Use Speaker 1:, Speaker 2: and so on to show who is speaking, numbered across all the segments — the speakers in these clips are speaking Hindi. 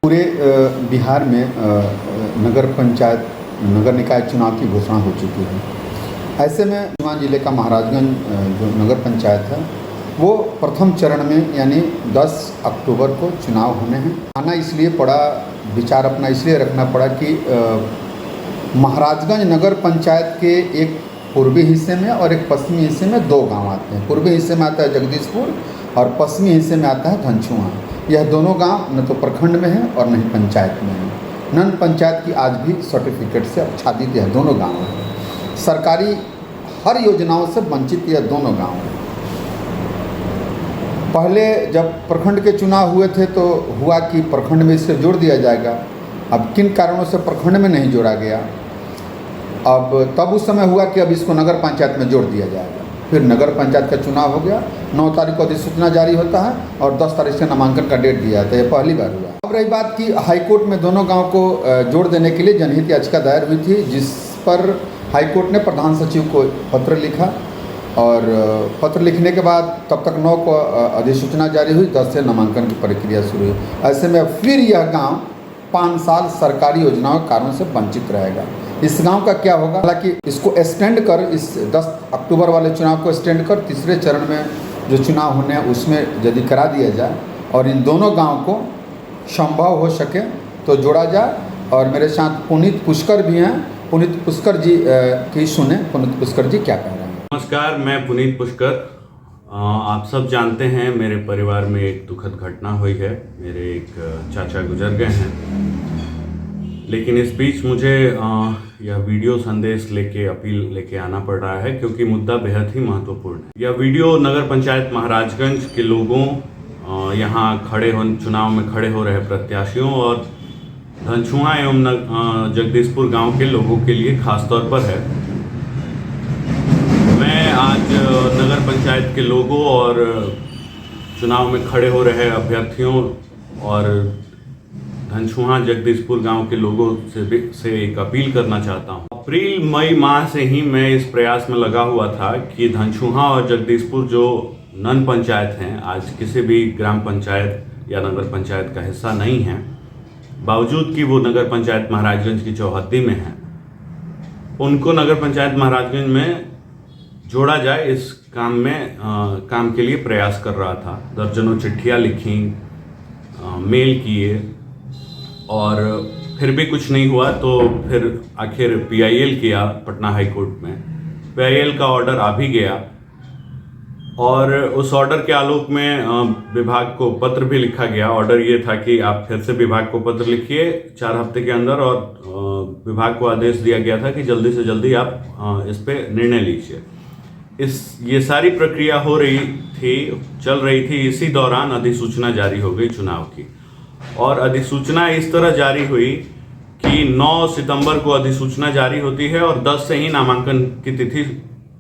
Speaker 1: पूरे बिहार में नगर पंचायत नगर निकाय चुनाव की घोषणा हो चुकी है। ऐसे में सीवान जिले का महाराजगंज जो नगर पंचायत है वो प्रथम चरण में यानी 10 अक्टूबर को चुनाव होने हैं। आना इसलिए पड़ा, विचार अपना इसलिए रखना पड़ा कि महाराजगंज नगर पंचायत के एक पूर्वी हिस्से में और एक पश्चिमी हिस्से में दो गांव आते हैं। पूर्वी हिस्से में आता है जगदीशपुर और पश्चिमी हिस्से में आता है धनछुआ। यह दोनों गांव न तो प्रखंड में है और न ही पंचायत में है। नन पंचायत की आज भी सर्टिफिकेट से आच्छादित यह दोनों गांव हैं। सरकारी हर योजनाओं से वंचित यह दोनों गांव हैं। पहले जब प्रखंड के चुनाव हुए थे तो हुआ कि प्रखंड में इसे जोड़ दिया जाएगा। अब किन कारणों से प्रखंड में नहीं जोड़ा गया, अब तब उस समय हुआ कि अब इसको नगर पंचायत में जोड़ दिया जाएगा। फिर नगर पंचायत का चुनाव हो गया, 9 तारीख को अधिसूचना जारी होता है और 10 तारीख से नामांकन का डेट दिया जाता है। यह पहली बार हुआ। अब रही बात कि हाईकोर्ट में दोनों गांव को जोड़ देने के लिए जनहित याचिका दायर हुई थी, जिस पर हाईकोर्ट ने प्रधान सचिव को पत्र लिखा और पत्र लिखने के बाद तब तक 9 को अधिसूचना जारी हुई, 10 से नामांकन की प्रक्रिया शुरू हुई। ऐसे में फिर यह गाँव 5 साल सरकारी योजनाओं के कारण से वंचित रहेगा। इस गांव का क्या होगा? हालांकि इसको एक्सटेंड कर, इस 10 अक्टूबर वाले चुनाव को एक्सटेंड कर तीसरे चरण में जो चुनाव होने हैं उसमें यदि करा दिया जाए और इन दोनों गांव को संभव हो सके तो जोड़ा जाए। और मेरे साथ पुनीत पुष्कर भी हैं। पुनीत पुष्कर जी की सुने, पुनीत पुष्कर जी क्या कह रहे हैं।
Speaker 2: नमस्कार, मैं पुनीत पुष्कर। आप सब जानते हैं मेरे परिवार में एक दुखद घटना हुई है। मेरे एक चाचा गुजर गए हैं, लेकिन इस बीच मुझे यह वीडियो संदेश लेके अपील लेके आना पड़ रहा है क्योंकि मुद्दा बेहद ही महत्वपूर्ण है। यह वीडियो नगर पंचायत महाराजगंज के लोगों, यहाँ खड़े हो चुनाव में खड़े हो रहे प्रत्याशियों और धनछुआ एवं जगदीशपुर गांव के लोगों के लिए खास तौर पर है। मैं आज नगर पंचायत के लोगों और चुनाव में खड़े हो रहे अभ्यर्थियों और धनछुआ जगदीशपुर गांव के लोगों से एक अपील करना चाहता हूं। अप्रैल मई माह से ही मैं इस प्रयास में लगा हुआ था कि धनछुआ और जगदीशपुर जो नन पंचायत हैं, आज किसी भी ग्राम पंचायत या नगर पंचायत का हिस्सा नहीं है, बावजूद कि वो नगर पंचायत महाराजगंज की चौहद्दी में है, उनको नगर पंचायत महाराजगंज में जोड़ा जाए। इस काम में काम के लिए प्रयास कर रहा था। दर्जनों चिट्ठियाँ लिखी, मेल किए और फिर भी कुछ नहीं हुआ। तो फिर आखिर PIL किया पटना हाई कोर्ट में। PIL का ऑर्डर आ भी गया और उस ऑर्डर के आलोक में विभाग को पत्र भी लिखा गया। ऑर्डर ये था कि आप फिर से विभाग को पत्र लिखिए 4 हफ्ते के अंदर और विभाग को आदेश दिया गया था कि जल्दी से जल्दी आप इस पे निर्णय लीजिए। ये सारी प्रक्रिया हो रही थी, चल रही थी। इसी दौरान अधिसूचना जारी हो गई चुनाव की और अधिसूचना इस तरह जारी हुई कि 9 सितंबर को अधिसूचना जारी होती है और 10 से ही नामांकन की तिथि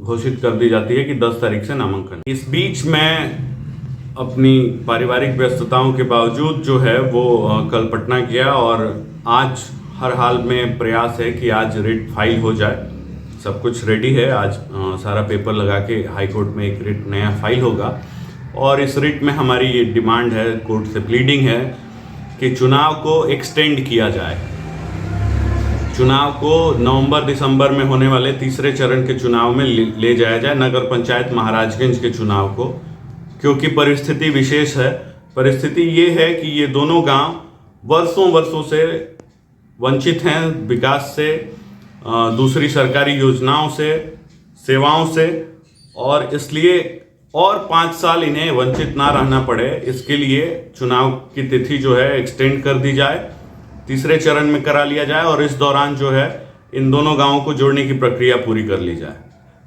Speaker 2: घोषित कर दी जाती है कि 10 तारीख से नामांकन। इस बीच मैं अपनी पारिवारिक व्यस्तताओं के बावजूद जो है वो कल पटना गया और आज हर हाल में प्रयास है कि आज रिट फाइल हो जाए। सब कुछ रेडी है। आज सारा पेपर लगा के हाई कोर्ट में एक रिट नया फाइल होगा और इस रिट में हमारी ये डिमांड है, कोर्ट से प्लीडिंग है कि चुनाव को एक्सटेंड किया जाए। चुनाव को नवंबर दिसंबर में होने वाले तीसरे चरण के चुनाव में ले जाया जाए, नगर पंचायत महाराजगंज के चुनाव को, क्योंकि परिस्थिति विशेष है। परिस्थिति ये है कि ये दोनों गांव वर्षों से वंचित हैं विकास से, दूसरी सरकारी योजनाओं से, सेवाओं से, और इसलिए और 5 साल इन्हें वंचित ना रहना पड़े, इसके लिए चुनाव की तिथि जो है एक्सटेंड कर दी जाए, तीसरे चरण में करा लिया जाए और इस दौरान जो है इन दोनों गांवों को जोड़ने की प्रक्रिया पूरी कर ली जाए।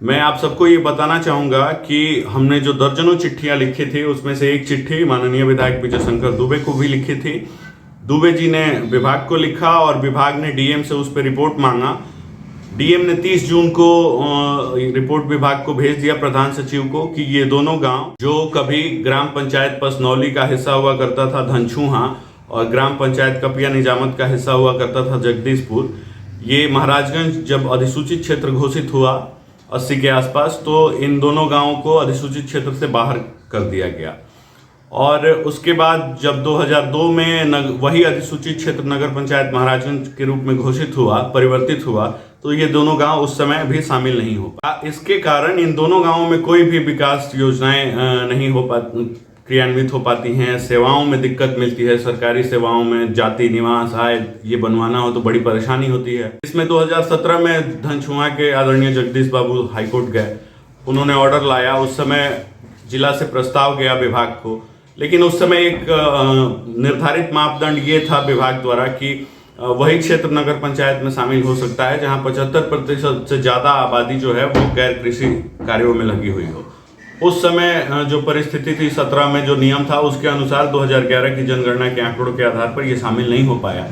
Speaker 2: मैं आप सबको ये बताना चाहूँगा कि हमने जो दर्जनों चिट्ठियाँ लिखी थी उसमें से एक चिट्ठी माननीय विधायक विजय शंकर दुबे को भी लिखी थी। दुबे जी ने विभाग को लिखा और विभाग ने DM से उस पर रिपोर्ट मांगा। DM ने 30 जून को रिपोर्ट विभाग को भेज दिया, प्रधान सचिव को, कि ये दोनों गांव जो कभी ग्राम पंचायत पसनौली का हिस्सा हुआ करता था धनछुआ और ग्राम पंचायत कपिया निजामत का हिस्सा हुआ करता था जगदीशपुर, ये महाराजगंज जब अधिसूचित क्षेत्र घोषित हुआ 80 के आसपास, तो इन दोनों गांवों को अधिसूचित क्षेत्र से बाहर कर दिया गया और उसके बाद जब 2002 में वही अधिसूचित क्षेत्र नगर पंचायत महाराजगंज के रूप में घोषित हुआ, परिवर्तित हुआ, तो ये दोनों गांव उस समय भी शामिल नहीं हो पाए। इसके कारण इन दोनों गांवों में कोई भी विकास योजनाएं नहीं हो पाती, क्रियान्वित हो पाती हैं। सेवाओं में दिक्कत मिलती है, सरकारी सेवाओं में जाति निवास आय ये बनवाना हो तो बड़ी परेशानी होती है। इसमें 2017 में धनछुआ के आदरणीय जगदीश बाबू हाईकोर्ट गए, उन्होंने ऑर्डर लाया। उस समय जिला से प्रस्ताव गया विभाग को, लेकिन उस समय एक निर्धारित मापदंड ये था विभाग द्वारा कि वही क्षेत्र नगर पंचायत में शामिल हो सकता है जहां 75% से ज्यादा आबादी जो है वो गैर कृषि कार्यों में लगी हुई हो। उस समय जो परिस्थिति थी 17 में जो नियम था उसके अनुसार 2011 की जनगणना के आंकड़ों के आधार पर यह शामिल नहीं हो पाया।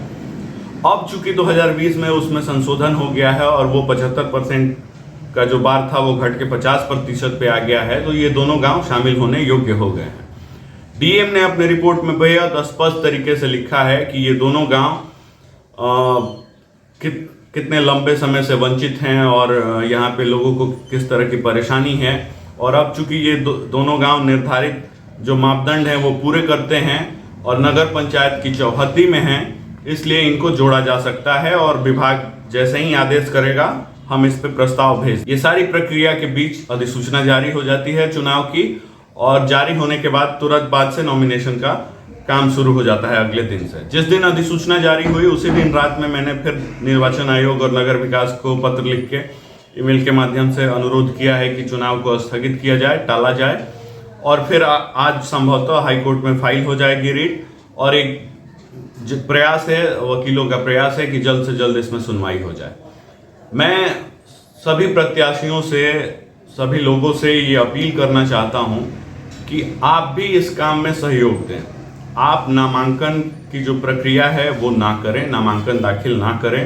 Speaker 2: अब चूंकि 2020 में उसमें संशोधन हो गया है और वो 75% का जो बार था वो घट के 50% पे आ गया है, तो ये दोनों गांव शामिल होने योग्य हो गए हैं। डीएम ने अपने रिपोर्ट में बेहद स्पष्ट तरीके से लिखा है कि ये दोनों गांव कितने लंबे समय से वंचित हैं और यहाँ पे लोगों को किस तरह की परेशानी है। और अब चूंकि ये दोनों गांव निर्धारित जो मापदंड हैं वो पूरे करते हैं और नगर पंचायत की चौहद्दी में हैं, इसलिए इनको जोड़ा जा सकता है और विभाग जैसे ही आदेश करेगा हम इस पे प्रस्ताव भेज। ये सारी प्रक्रिया के बीच अधिसूचना जारी हो जाती है चुनाव की, और जारी होने के बाद तुरंत बाद से नॉमिनेशन का काम शुरू हो जाता है अगले दिन से। जिस दिन अधिसूचना जारी हुई उसी दिन रात में मैंने फिर निर्वाचन आयोग और नगर विकास को पत्र लिख के ईमेल के माध्यम से अनुरोध किया है कि चुनाव को स्थगित किया जाए, टाला जाए, और फिर आज संभवतः हाईकोर्ट में फाइल हो जाएगी रीट, और एक प्रयास है, वकीलों का प्रयास है कि जल्द से जल्द इसमें सुनवाई हो जाए। मैं सभी प्रत्याशियों से, सभी लोगों से ये अपील करना चाहता हूँ कि आप भी इस काम में सहयोग दें। आप नामांकन की जो प्रक्रिया है वो ना करें, नामांकन दाखिल ना करें।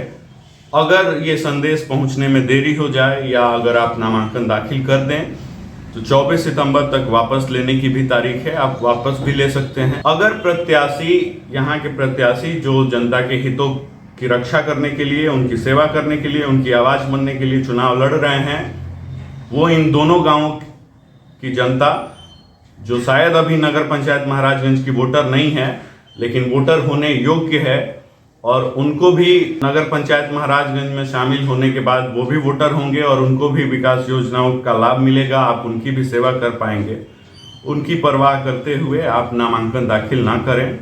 Speaker 2: अगर ये संदेश पहुंचने में देरी हो जाए या अगर आप नामांकन दाखिल कर दें तो 24 सितंबर तक वापस लेने की भी तारीख है, आप वापस भी ले सकते हैं। अगर प्रत्याशी, यहाँ के प्रत्याशी जो जनता के हितों की रक्षा करने के लिए, उनकी सेवा करने के लिए, उनकी आवाज बनने के लिए चुनाव लड़ रहे हैं, वो इन दोनों गांवों की जनता जो शायद अभी नगर पंचायत महाराजगंज की वोटर नहीं है लेकिन वोटर होने योग्य है, और उनको भी नगर पंचायत महाराजगंज में शामिल होने के बाद वो भी वोटर होंगे और उनको भी विकास योजनाओं का लाभ मिलेगा, आप उनकी भी सेवा कर पाएंगे। उनकी परवाह करते हुए आप नामांकन दाखिल ना करें।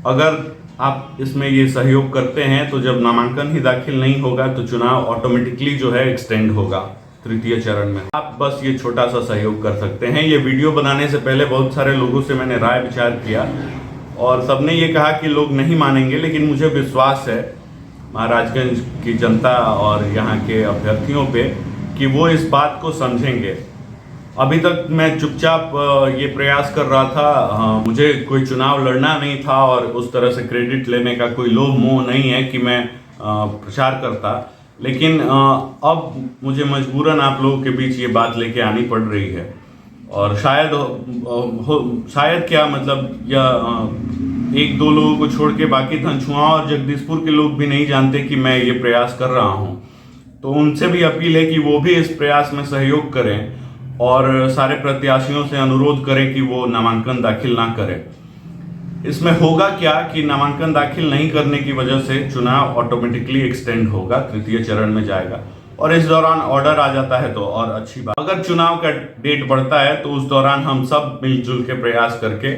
Speaker 2: अगर आप इसमें ये सहयोग करते हैं तो जब नामांकन ही दाखिल नहीं होगा तो चुनाव ऑटोमेटिकली जो है एक्सटेंड होगा तृतीय चरण में। आप बस ये छोटा सा सहयोग कर सकते हैं। ये वीडियो बनाने से पहले बहुत सारे लोगों से मैंने राय विचार किया और सबने ये कहा कि लोग नहीं मानेंगे, लेकिन मुझे विश्वास है महाराजगंज की जनता और यहाँ के अभ्यर्थियों पे कि वो इस बात को समझेंगे। अभी तक मैं चुपचाप ये प्रयास कर रहा था, मुझे कोई चुनाव लड़ना नहीं था और उस तरह से क्रेडिट लेने का कोई लोभ मोह नहीं है कि मैं प्रचार करता, लेकिन अब मुझे मजबूरन आप लोगों के बीच ये बात लेके आनी पड़ रही है। और शायद क्या मतलब, या एक दो लोगों को छोड़ के बाकी धनछुआ और जगदीशपुर के लोग भी नहीं जानते कि मैं ये प्रयास कर रहा हूँ, तो उनसे भी अपील है कि वो भी इस प्रयास में सहयोग करें और सारे प्रत्याशियों से अनुरोध करें कि वो नामांकन दाखिल ना करें। इसमें होगा क्या कि नामांकन दाखिल नहीं करने की वजह से चुनाव ऑटोमेटिकली एक्सटेंड होगा, तृतीय चरण में जाएगा, और इस दौरान ऑर्डर आ जाता है तो और अच्छी बात। अगर चुनाव का डेट बढ़ता है तो उस दौरान हम सब मिलजुल के प्रयास करके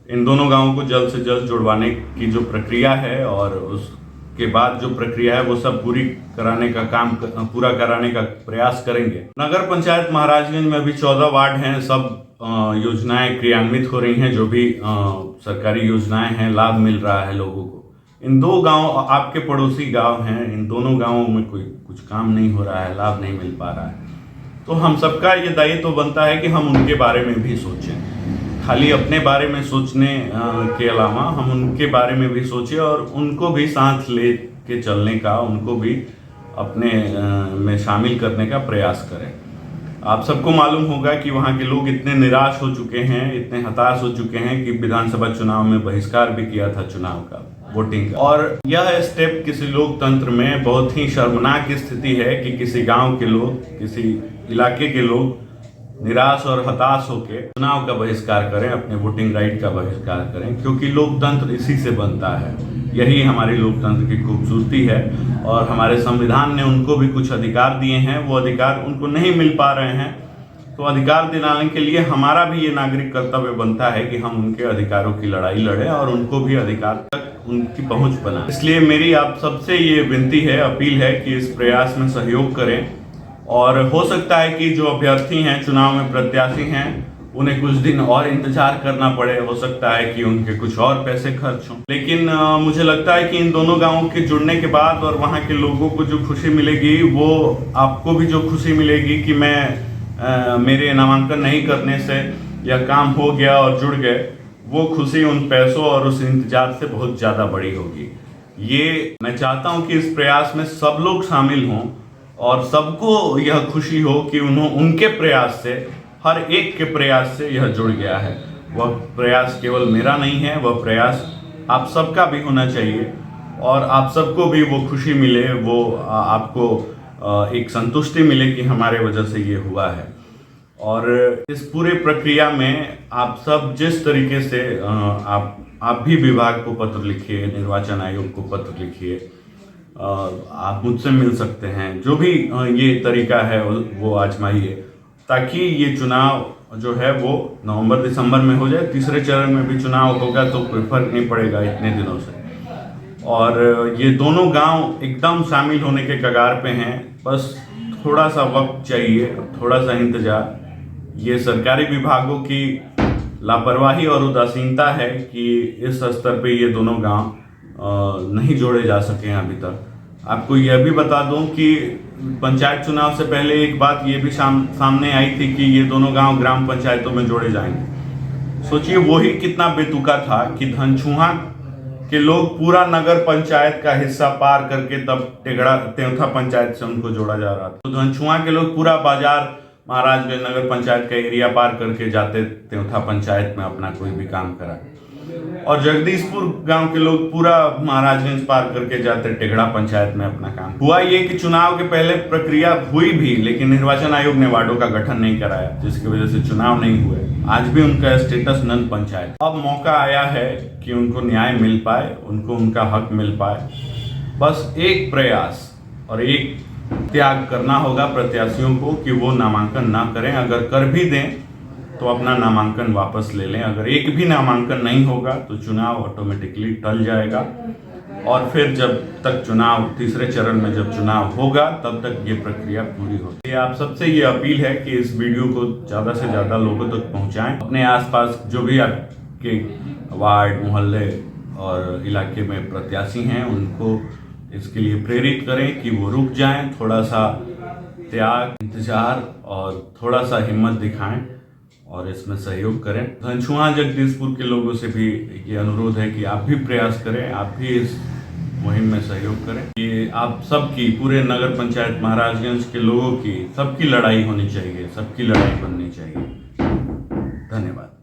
Speaker 2: इन दोनों गांवों को जल्द से जल्द जुड़वाने की जो प्रक्रिया है और उसके बाद जो प्रक्रिया है वो सब पूरा कराने का प्रयास करेंगे। नगर पंचायत महाराजगंज में अभी 14 वार्ड हैं, सब योजनाएं क्रियान्वित हो रही हैं, जो भी सरकारी योजनाएं हैं लाभ मिल रहा है लोगों को। इन दो गांव आपके पड़ोसी गांव हैं, इन दोनों गांवों में कुछ काम नहीं हो रहा है, लाभ नहीं मिल पा रहा है, तो हम सबका ये दायित्व तो बनता है कि हम उनके बारे में भी सोचें। खाली अपने बारे में सोचने के अलावा हम उनके बारे में भी सोचें और उनको भी साथ ले के चलने का, उनको भी अपने में शामिल करने का प्रयास करें। आप सबको मालूम होगा कि वहाँ के लोग इतने निराश हो चुके हैं, इतने हताश हो चुके हैं कि विधानसभा चुनाव में बहिष्कार भी किया था चुनाव का, वोटिंग का। और यह स्टेप किसी लोकतंत्र में बहुत ही शर्मनाक स्थिति है कि किसी गांव के लोग, किसी इलाके के लोग निराश और हताश होकर चुनाव का बहिष्कार करें, अपने वोटिंग राइट का बहिष्कार करें, क्योंकि लोकतंत्र इसी से बनता है। यही हमारी लोकतंत्र की खूबसूरती है और हमारे संविधान ने उनको भी कुछ अधिकार दिए हैं, वो अधिकार उनको नहीं मिल पा रहे हैं। तो अधिकार दिलाने के लिए हमारा भी ये नागरिक कर्तव्य बनता है कि हम उनके अधिकारों की लड़ाई लड़ें और उनको भी अधिकार तक उनकी पहुंच बनाएं। इसलिए मेरी आप सबसे ये विनती है, अपील है कि इस प्रयास में सहयोग करें। और हो सकता है कि जो अभ्यर्थी हैं, चुनाव में प्रत्याशी हैं, उन्हें कुछ दिन और इंतजार करना पड़े। हो सकता है कि उनके कुछ और पैसे खर्च हों, लेकिन मुझे लगता है कि इन दोनों गांवों के जुड़ने के बाद और वहां के लोगों को जो खुशी मिलेगी, वो आपको भी जो खुशी मिलेगी कि मेरे नामांकन नहीं करने से यह काम हो गया और जुड़ गए, वो खुशी उन पैसों और उस इंतजार से बहुत ज़्यादा बड़ी होगी। ये मैं चाहता हूं कि इस प्रयास में सब लोग शामिल हों और सबको यह खुशी हो कि उनके प्रयास से, हर एक के प्रयास से यह जुड़ गया है। वह प्रयास केवल मेरा नहीं है, वह प्रयास आप सबका भी होना चाहिए और आप सबको भी वो खुशी मिले, वो आपको एक संतुष्टि मिले कि हमारे वजह से ये हुआ है। और इस पूरे प्रक्रिया में आप सब जिस तरीके से आप भी विभाग को पत्र लिखिए, निर्वाचन आयोग को पत्र लिखिए, आप मुझसे मिल सकते हैं, जो भी ये तरीका है वो आजमाइए, ताकि ये चुनाव जो है वो नवंबर दिसंबर में हो जाए। तीसरे चरण में भी चुनाव होगा तो कोई फर्क नहीं पड़ेगा इतने दिनों से। और ये दोनों गांव एकदम शामिल होने के कगार पे हैं, बस थोड़ा सा वक्त चाहिए, थोड़ा सा इंतजार। ये सरकारी विभागों की लापरवाही और उदासीनता है कि इस स्तर पे ये दोनों गांव नहीं जोड़े जा सके हैं अभी तक। आपको यह भी बता दूं कि पंचायत चुनाव से पहले एक बात ये भी सामने आई थी कि ये दोनों गांव ग्राम पंचायतों में जोड़े जाएंगे। सोचिए वही कितना बेतुका था कि धनछुआ के लोग पूरा नगर पंचायत का हिस्सा पार करके तब तेवथा पंचायत से उनको जोड़ा जा रहा था। तो धनछुआ के लोग पूरा बाजार महाराजगंज नगर पंचायत का एरिया पार करके जाते तेवथा पंचायत में अपना कोई भी काम करा, और जगदीशपुर गांव के लोग पूरा महाराजगंज पार करके जाते टेगड़ा पंचायत में अपना काम। हुआ ये कि चुनाव के पहले प्रक्रिया हुई भी, लेकिन निर्वाचन आयोग ने वार्डों का गठन नहीं कराया, जिसकी वजह से चुनाव नहीं हुए। आज भी उनका स्टेटस नन पंचायत। अब मौका आया है कि उनको न्याय मिल पाए, उनको उनका हक मिल पाए। बस एक प्रयास और एक त्याग करना होगा प्रत्याशियों को कि वो नामांकन ना करें। अगर कर भी दें तो अपना नामांकन वापस ले लें। अगर एक भी नामांकन नहीं होगा तो चुनाव ऑटोमेटिकली टल जाएगा और फिर जब तक चुनाव, तीसरे चरण में जब चुनाव होगा, तब तक ये प्रक्रिया पूरी होगी। आप सबसे ये अपील है कि इस वीडियो को ज़्यादा से ज़्यादा लोगों तक पहुंचाएं। अपने आसपास जो भी आपके वार्ड, मोहल्ले और इलाके में प्रत्याशी हैं, उनको इसके लिए प्रेरित करें कि वो रुक जाएं, थोड़ा सा त्याग, इंतजार और थोड़ा सा हिम्मत दिखाएं और इसमें सहयोग करें। धनछुआ जगदीशपुर के लोगों से भी ये अनुरोध है कि आप भी प्रयास करें, आप भी इस मुहिम में सहयोग करें। ये आप सबकी, पूरे नगर पंचायत महाराजगंज के लोगों की, सबकी लड़ाई होनी चाहिए, सबकी लड़ाई बननी चाहिए। धन्यवाद।